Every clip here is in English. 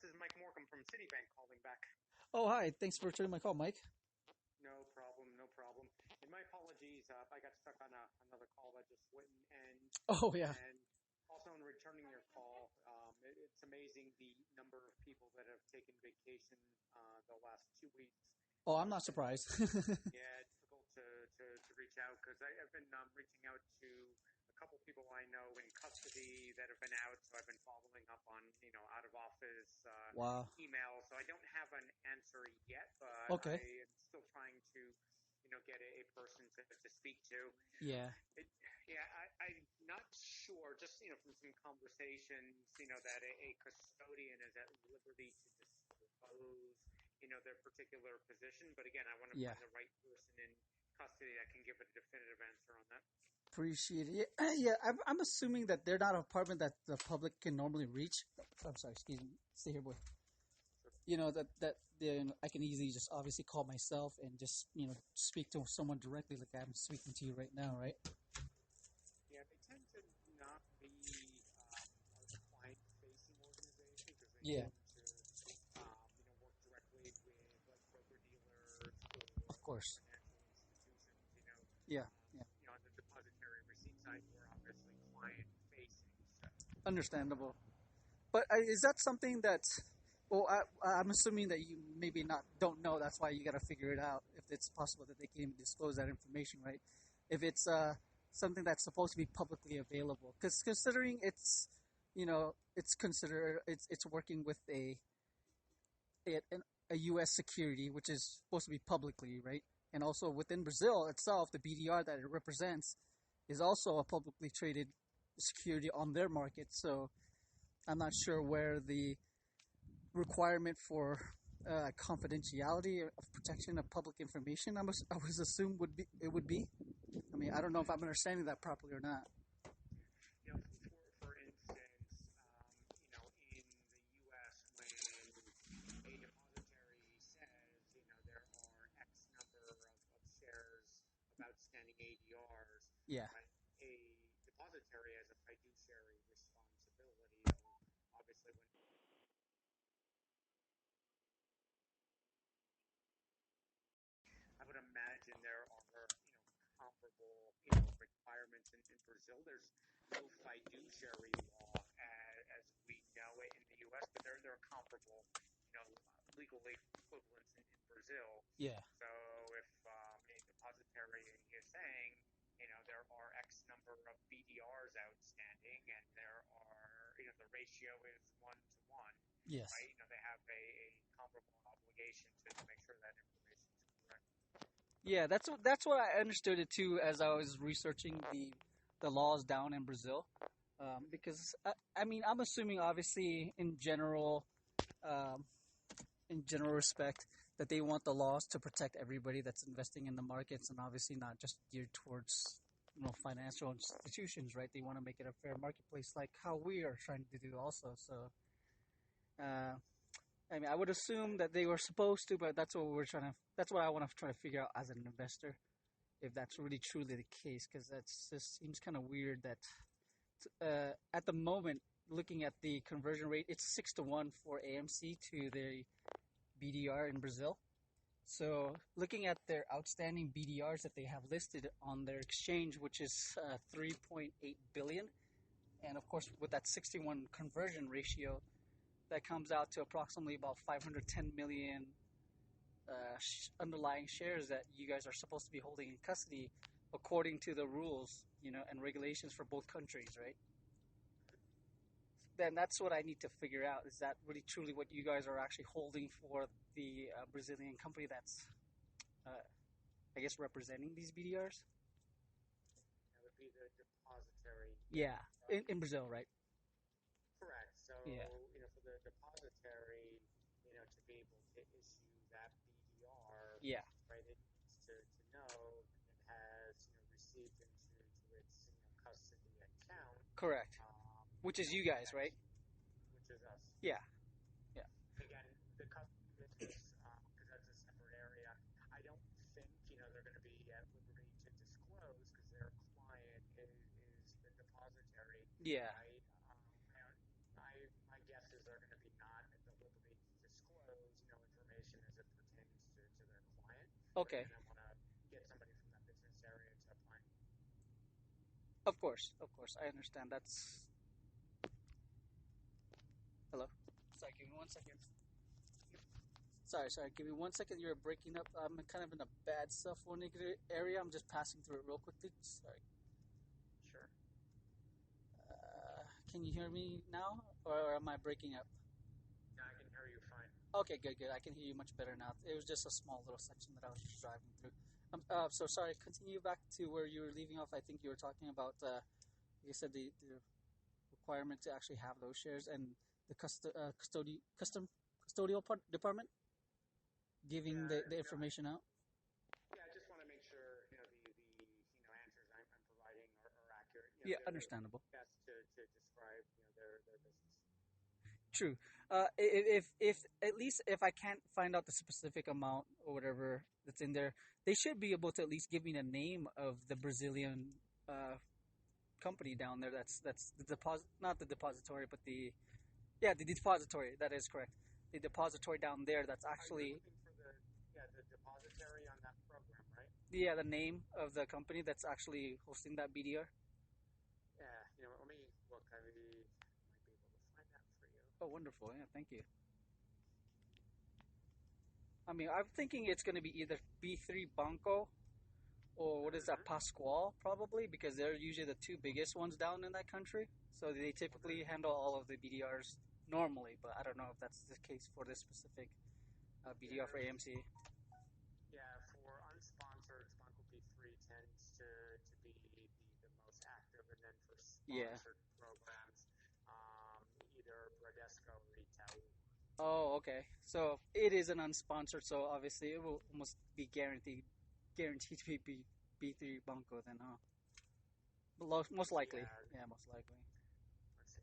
This is Mike Morcom from Citibank calling back. Oh, hi. Thanks for returning my call, Mike. No problem, no problem. And my apologies, I got stuck on another call that just wouldn't end. Oh, yeah. And also in returning your call, it's amazing the number of people that have taken vacation the last 2 weeks. Oh, I'm not surprised. Yeah, difficult to reach out because I've been reaching out to a couple people I know in custody that have been out, so I've been following up on out of office Wow. emails. So I don't have an answer yet, but Okay. I am still trying to get a person to speak to. Yeah. I'm not sure. Just from some conversations, that a custodian is at liberty to disclose their particular position. But again, I want to Yeah. find the right person in custody that can give a definitive answer on that. Appreciate it. Yeah, yeah. I'm assuming that they're not an apartment that the public can normally reach. I'm sorry. Excuse me. Stay here, boy. That then I can easily just obviously call myself and just speak to someone directly, like I'm speaking to you right now, right? Yeah, they tend to not be a client-facing organization because they Yeah. tend to work directly with like broker-dealers or Of course. financial institutions. Yeah. Yeah. On the depository receipt side, we're obviously client-facing. So. Understandable. But is that something that? Well, I'm assuming that you maybe don't know. That's why you got to figure it out. If it's possible that they can even disclose that information, right? If it's something that's supposed to be publicly available, because considering it's working with a U.S. security, which is supposed to be publicly, right? And also within Brazil itself, the BDR that it represents is also a publicly traded security on their market. So I'm not sure where the requirement for confidentiality of protection of public information, I was assumed it would be. I mean, I don't know if I'm understanding that properly or not. For instance, in the U.S., when a depository says, there are X number of shares of outstanding ADRs, Yeah. right? A depository has a fiduciary responsibility. So obviously, when I would imagine there are, comparable, requirements in Brazil. There's no fiduciary law as we know it in the U.S., but there are comparable, legal equivalents in Brazil. Yeah. So if a depository is saying, there are X number of BDRs outstanding, and there are, the ratio is 1-to-1. Yes. Right? They have a comparable obligation to make sure that information is correct. Yeah, that's what I understood it too as I was researching the laws down in Brazil, because I mean I'm assuming obviously um, in general respect that they want the laws to protect everybody that's investing in the markets and obviously not just geared towards financial institutions, right? They want to make it a fair marketplace like how we are trying to do also. So I mean, I would assume that they were supposed to, but that's what I want to try to figure out as an investor, if that's really truly the case, because that just seems kind of weird that at the moment, looking at the conversion rate, it's 6-to-1 for AMC to the BDR in Brazil. So looking at their outstanding BDRs that they have listed on their exchange, which is 3.8 billion, and of course with that 61 conversion ratio, that comes out to approximately about 510 million underlying shares that you guys are supposed to be holding in custody according to the rules, and regulations for both countries, right? Then that's what I need to figure out. Is that really truly what you guys are actually holding for the Brazilian company that's, I guess, representing these BDRs? That would be the depository. Yeah, in Brazil, right? Correct. So, Yeah. For the depository, to be able to issue that BDR, Yeah. right, it needs to know that it has, received into its, custody account. Correct. Which is you guys, right? Which is us. Yeah. Yeah. Again, the custody business, because that's a separate area, I don't think, they're going to be at liberty to disclose because their client is the depository. Yeah. Right? My guess is they're going to be not at the liberty But Okay. you're going to want to get somebody from that business area to apply. Of course. Of course. I understand. That's hello. Sorry. Give me 1 second. Yep, Sorry. Give me 1 second. You're breaking up. I'm kind of in a bad cell phone area. I'm just passing through it real quickly. Sorry. sure. Can you hear me now, or am I breaking up? Now I can hear you fine. Okay, good. I can hear you much better now. It was just a small little section that I was just driving through. So sorry. Continue back to where you were leaving off. I think you were talking about, you said the requirement to actually have those shares and the custodial department giving Yeah, the information out. yeah. I just want to make sure the answers I'm providing are accurate. Yeah, They're understandable. best to describe their business. True. If at least if I can't find out the specific amount or whatever that's in there, they should be able to at least give me the name of the Brazilian uh, company down there. That's the deposit, not the depository, but the depository. That is correct. The depository down there. That's You're actually looking for the depository on that program, right? the name of the company that's actually hosting that BDR. Yeah. Let me look. I might be able to find that for you. Oh, wonderful! Yeah, thank you. I mean, I'm thinking it's going to be either B3 Banco or what is that, Mm-hmm. Pascual, probably, because they're usually the two biggest ones down in that country. So they Okay. typically handle all of the BDRs normally, but I don't know if that's the case for this specific Yeah, BDR for AMC. yeah. For unsponsored, Banco B3 tends to be the most active, and then for Yeah. sponsored programs, either Bradesco or Itaú. Oh, okay. So it is an unsponsored, so obviously it will almost be guaranteed to be B3 Banco then, huh? Most likely. Yeah. Yeah, most likely. Let's see.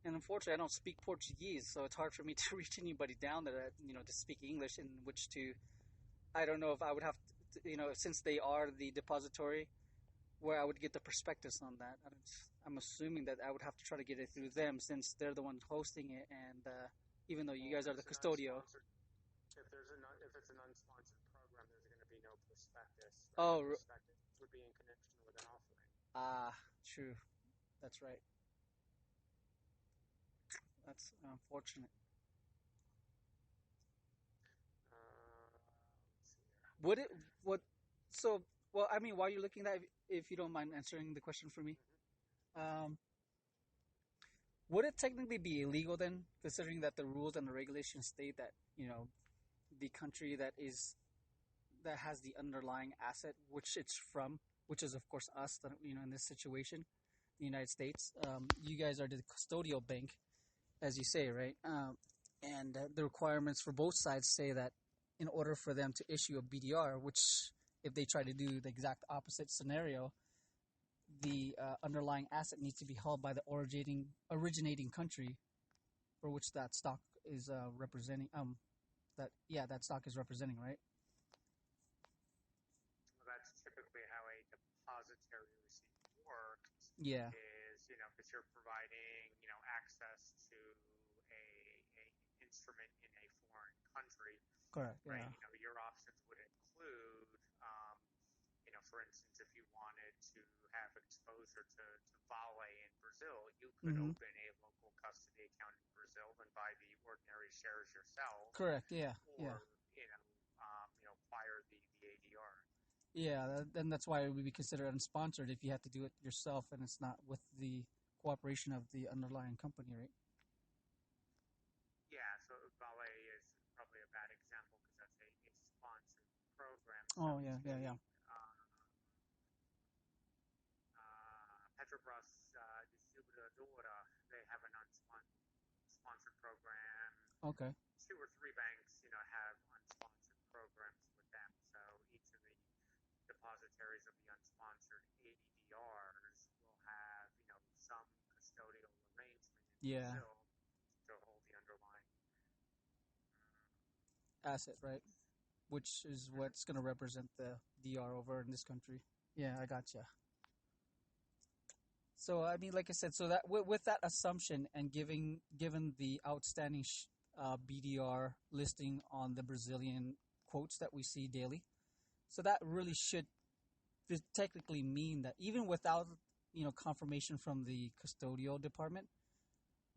And unfortunately, I don't speak Portuguese, so it's hard for me to reach anybody down there that to speak English in which to. I don't know if I would have since they are the depository, where I would get the prospectus on that. I'm assuming that I would have to try to get it through them since they're the ones hosting it, and even though you Well, guys if are the it's an custodio. unsponsored, if it's an unsponsored program, there's going to be no prospectus, right? The Oh, prospectus would be in connection with an offering. true. That's right. That's unfortunate. Let's see here. Would it? What? So, well, I mean, while you're looking at that, if you don't mind answering the question for me, Mm-hmm. um, would it technically be illegal then, considering that the rules and the regulations state that the country that has the underlying asset, which it's from, which is of course us, that in this situation, the United States. You guys are the custodial bank, as you say, right? And the requirements for both sides say that in order for them to issue a BDR, which if they try to do the exact opposite scenario, the underlying asset needs to be held by the originating country for which that stock is representing. That stock is representing, right? Well, that's typically how a depository receipt works. Yeah, Is because you're providing access to a instrument in a foreign country, correct. right? Yeah, Your options would include, for instance, if you wanted to have exposure to Vale in Brazil, you could mm-hmm. open a local custody account in Brazil and buy the ordinary shares yourself, Correct. Yeah, yeah, or acquire the ADR. yeah. Then that's why it would be considered unsponsored if you have to do it yourself and it's not with the cooperation of the underlying company, right? Yeah, so Vale is probably a bad example because that's a sponsored program, so Oh to yeah, yeah, yeah. speak. Petrobras Distribuidora, they have an unsponsored program. Okay. Two or three banks, have unsponsored programs with them. So each of the depositories of the unsponsored ADDRs will have, some custodial arrangement in Yeah, Brazil to hold the underlying asset, right? Which is what's going to represent the DR over in this country. Yeah, I gotcha. So I mean, like I said, so that with that assumption and given the outstanding BDR listing on the Brazilian quotes that we see daily. So that really should technically mean that even without confirmation from the custodial department,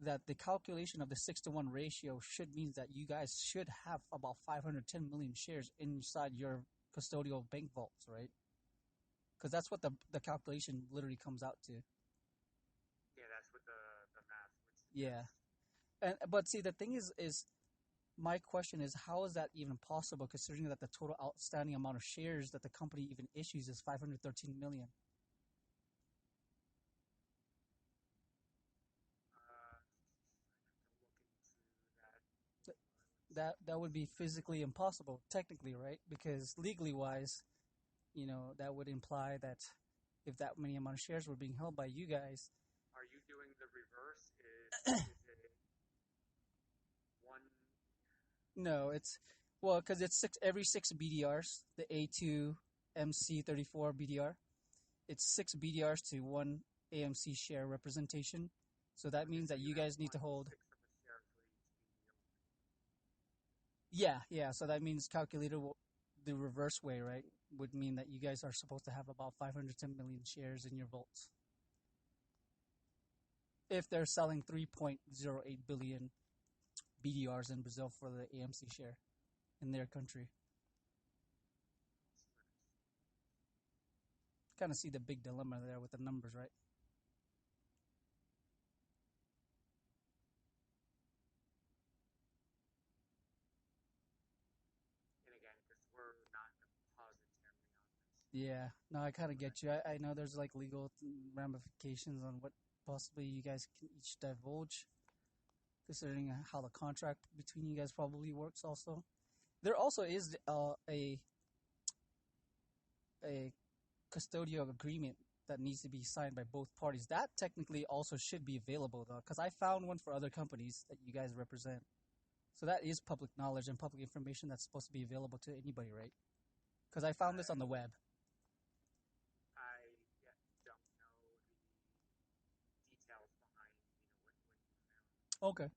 that the calculation of the 6-to-1 ratio should mean that you guys should have about 510 million shares inside your custodial bank vaults, right? Because that's what the calculation literally comes out to. Yeah, that's what the math would suggest. Yeah, but see, the thing is my question is, how is that even possible, considering that the total outstanding amount of shares that the company even issues is 513 million? I have to look into that. That would be physically impossible, technically, right? Because legally wise, that would imply that if that many amount of shares were being held by you guys. Are you doing the reverse? Is it one? No, it's well, because it's every 6 BDRs, the A2MC34 BDR. It's 6 BDRs to one AMC share representation. So that means that you guys need to hold. 1/6 of a share for each BDR. Yeah. So that means calculated the reverse way, right? Would mean that you guys are supposed to have about 510 million shares in your vaults. If they're selling 3.08 billion BDRs in Brazil for the AMC share in their country. Kind of see the big dilemma there with the numbers, right? And again, because we're not depositary on this. Yeah, no, I kind of get you. I know there's like legal ramifications on what possibly you guys can each divulge, considering how the contract between you guys probably works. Also, there also is a custodial agreement that needs to be signed by both parties. That technically also should be available though, because I found one for other companies that you guys represent. So that is public knowledge and public information that's supposed to be available to anybody, right? Because I found this on the web. I don't know the details behind what you found. Okay.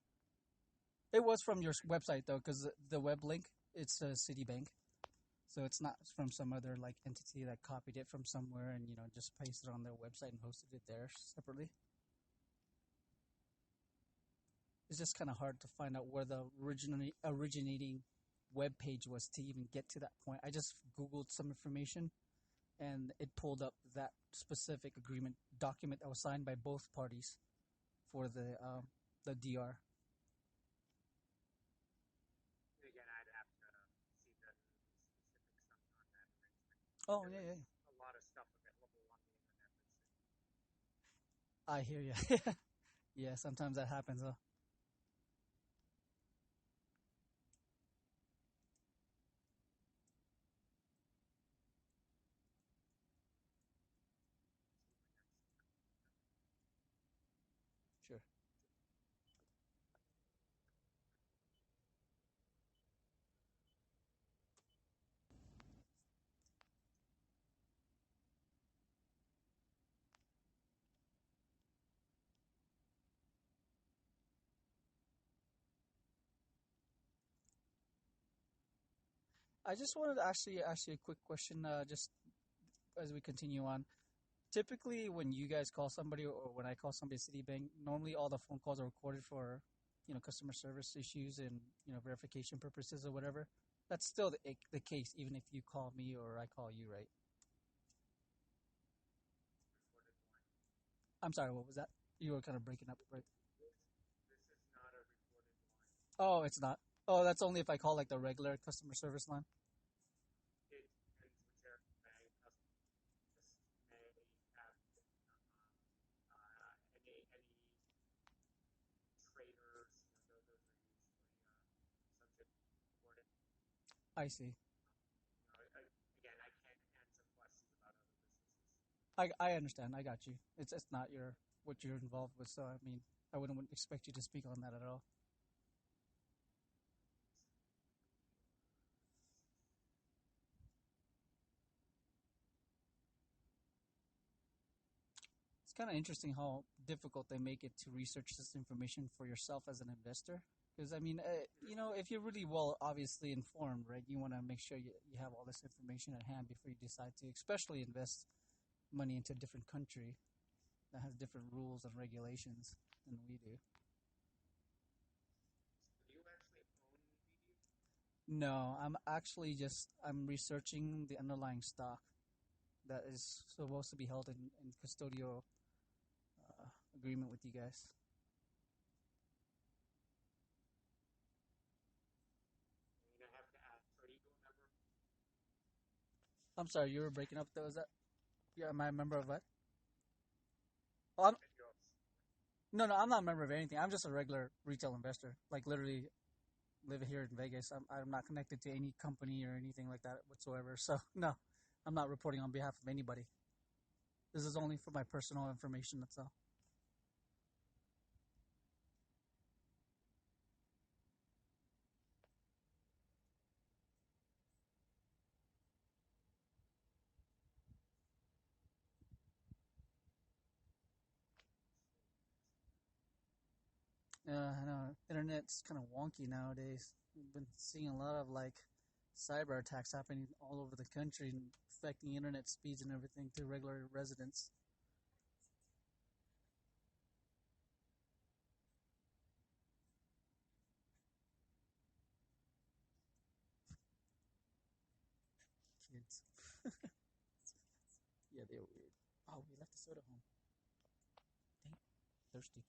It was from your website though, because the web link, it's a Citibank, so it's not from some other like entity that copied it from somewhere and just pasted it on their website and hosted it there separately. It's just kind of hard to find out where the originating web page was to even get to that point. I just Googled some information, and it pulled up that specific agreement document that was signed by both parties for the DR. Again, I'd have to see the specifics on that arrangement. Oh There yeah. is a lot of stuff available on the internet I hear you. Yeah, sometimes that happens. Sure. I just wanted to actually ask you a quick question, just as we continue on. Typically, when you guys call somebody or when I call somebody at Citibank, normally all the phone calls are recorded for, customer service issues and verification purposes or whatever. That's still the case, even if you call me or I call you, right? recorded line. I'm sorry, what was that? You were kind of breaking up, right? This is not a recorded line. Oh, it's not. Oh, that's only if I call like the regular customer service line. It depends whichever bank customers may have any traders. Those are usually subject to recording. I see. Again, I can't answer questions about other businesses. I understand. I got you. It's not what you're involved with, so I mean, I wouldn't expect you to speak on that at all. It's kind of interesting how difficult they make it to research this information for yourself as an investor. Because I mean, if you're really well obviously informed, right, you want to make sure you have all this information at hand before you decide to, especially invest money into a different country that has different rules and regulations than we do. Do you actually own BD? No, I'm researching the underlying stock that is supposed to be held in custodial agreement with you guys. I have to ask, are you a member? I'm sorry, you were breaking up. Was that? Yeah, am I a member of what? Oh, no, no, I'm not a member of anything. I'm just a regular retail investor. Like literally, live here in Vegas. I'm not connected to any company or anything like that whatsoever. So no, I'm not reporting on behalf of anybody. This is only for my personal information. That's all. I know internet's kind of wonky nowadays. We've been seeing a lot of like cyber attacks happening all over the country and affecting internet speeds and everything to regular residents. Kids. Yeah, they're weird. Oh, we left the soda home. Dang, thirsty.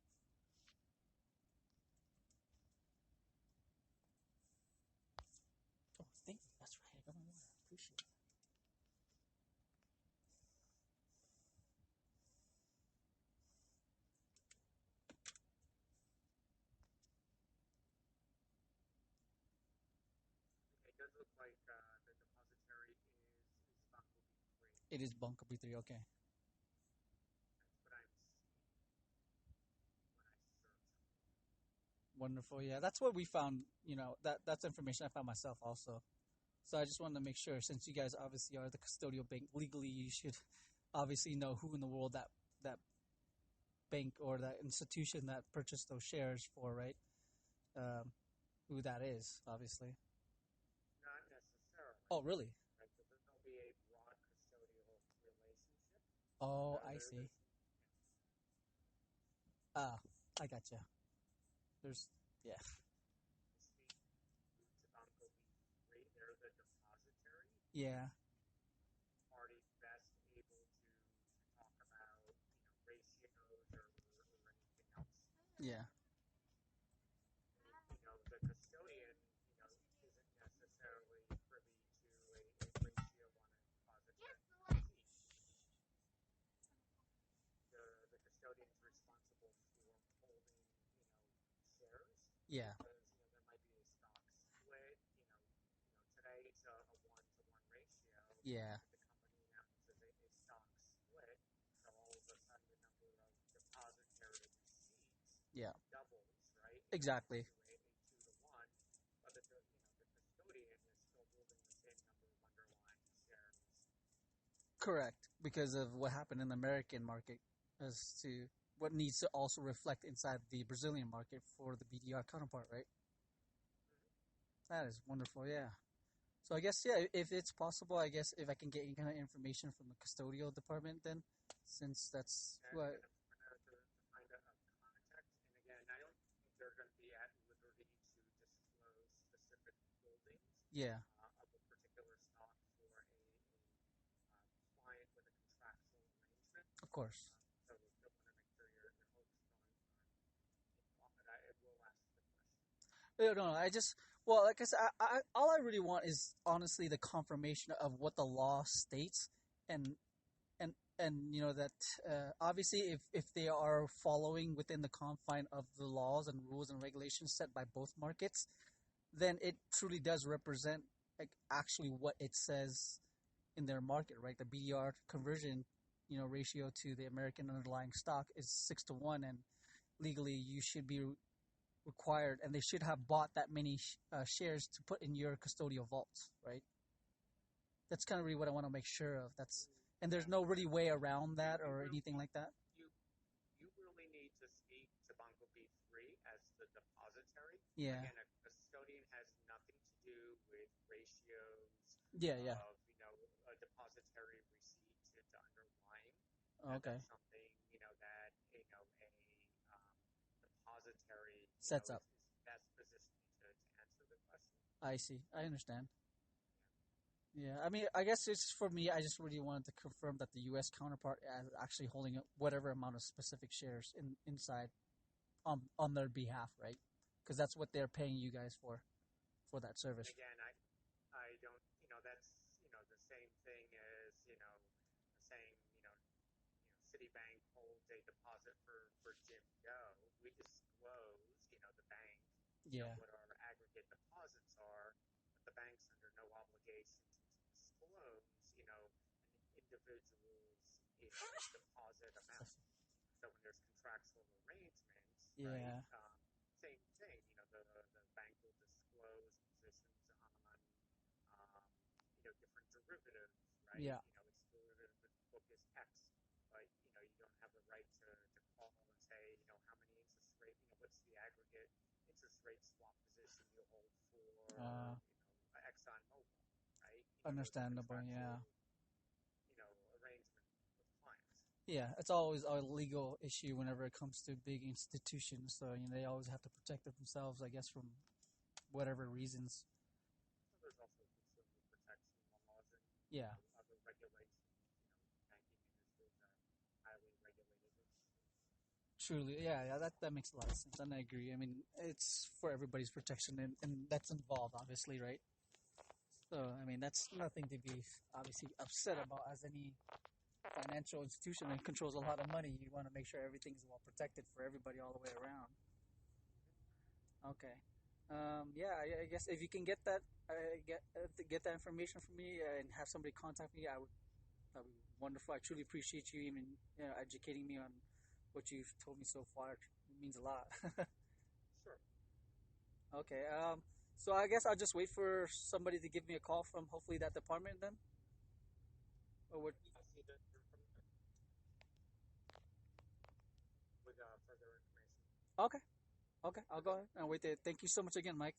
Oh, thank you. That's right. I got my water. Appreciate it. It does look like the depository is Banco B3. It is Bunker B3. Okay. That's what I'm seeing when I search. Wonderful. Yeah, that's what we found. That's information I found myself also. So I just wanted to make sure, since you guys obviously are the custodial bank, legally you should obviously know who in the world that bank or that institution that purchased those shares for, right? Um, who that is, obviously. Not necessarily, Oh, really? right? So there'll be a broad custodial relationship. Oh, So I see. there's Ah, I gotcha. There's, yeah, speak to Banco B3. They're the depository. yeah, Party best able to talk about ratios or anything else. yeah. The custodian isn't necessarily privy to a ratio on a depository receipt. The custodian is responsible for holding shares Yeah, because there might be a stock split. Today it's a 1-to-1 ratio. yeah, If the company announces a stock split, so all of a sudden the number of depository receipts yeah. doubles, right? It goes Exactly. to a 2-to-1, but the custodian is still holding the same number of underlying shares. Correct, because of what happened in the American market as to what needs to also reflect inside the Brazilian market for the BDR counterpart, right? That is wonderful, yeah. So I guess, yeah, if it's possible, I guess if I can get any kind of information from the custodial department, then since that's And what, to find a context, and again, I don't think they're going to be at liberty to disclose specific holdings yeah, of a particular stock for a client with a contractual arrangement. of course. So you'll want to make sure your hopes on but I will ask the question. No, I just, well, like I said, all I really want is honestly the confirmation of what the law states, and that obviously if they are following within the confine of the laws and rules and regulations set by both markets, then it truly does represent like actually what it says in their market, right? The BDR conversion, ratio to the American underlying stock is 6-to-1, and legally you should be required, and they should have bought that many shares to put in your custodial vaults, right? That's kind of really what I want to make sure of. And there's no really way around that or anything like that. You really need to speak to Banco B3 as the depository. Yeah. Again, a custodian has nothing to do with ratios Yeah. Yeah. of, a depository receipt to underlying. Okay. That's something, that, a depository, Sets up. is best positioned to answer the question. I see. I understand. Yeah, I mean, I guess it's for me. I just really wanted to confirm that the U.S. counterpart is actually holding whatever amount of specific shares inside on their behalf, right? Because that's what they're paying you guys for that And service. again, I don't, that's, the same thing as, saying, Citibank holds a deposit for Jim Doe. We disclose, the bank, Yeah. what our aggregate deposits are, but the bank's under no obligation to disclose, an individual's, deposit amount. So when there's contractual arrangements, right? Yeah. Same thing. The bank will disclose positions on, um, different derivatives, right? Yeah. Its derivative book is X, but you don't have the right to call and say, how many interest rate, what's the aggregate interest rate swap position you hold for, Uh, Exxon Mobil, right? Those Understandable. contractual, Yeah. arrangement with clients. Yeah. It's always a legal issue whenever it comes to big institutions. So they always have to protect themselves, I guess, from whatever reasons. So there's also consumer protection laws and Yeah. other regulations. Banking industry is a highly regulated industry. Truly, yeah, yeah, that makes a lot of sense, and I agree. I mean, it's for everybody's protection, and that's involved, obviously, right? So, I mean, that's nothing to be obviously upset about. As any financial institution that controls a lot of money, you want to make sure everything's well protected for everybody all the way around. Okay, yeah, I guess if you can get that, get that information from me and have somebody contact me, that would be wonderful. I truly appreciate you even educating me on what you've told me so far. It means a lot. Sure. Okay. So I guess I'll just wait for somebody to give me a call from hopefully that department then. Or what? I'll see that from there with further information. Okay. Okay. I'll go ahead and wait there. Thank you so much again, Mike.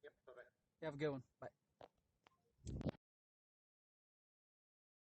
Yep. Bye bye. You have a good one. Bye.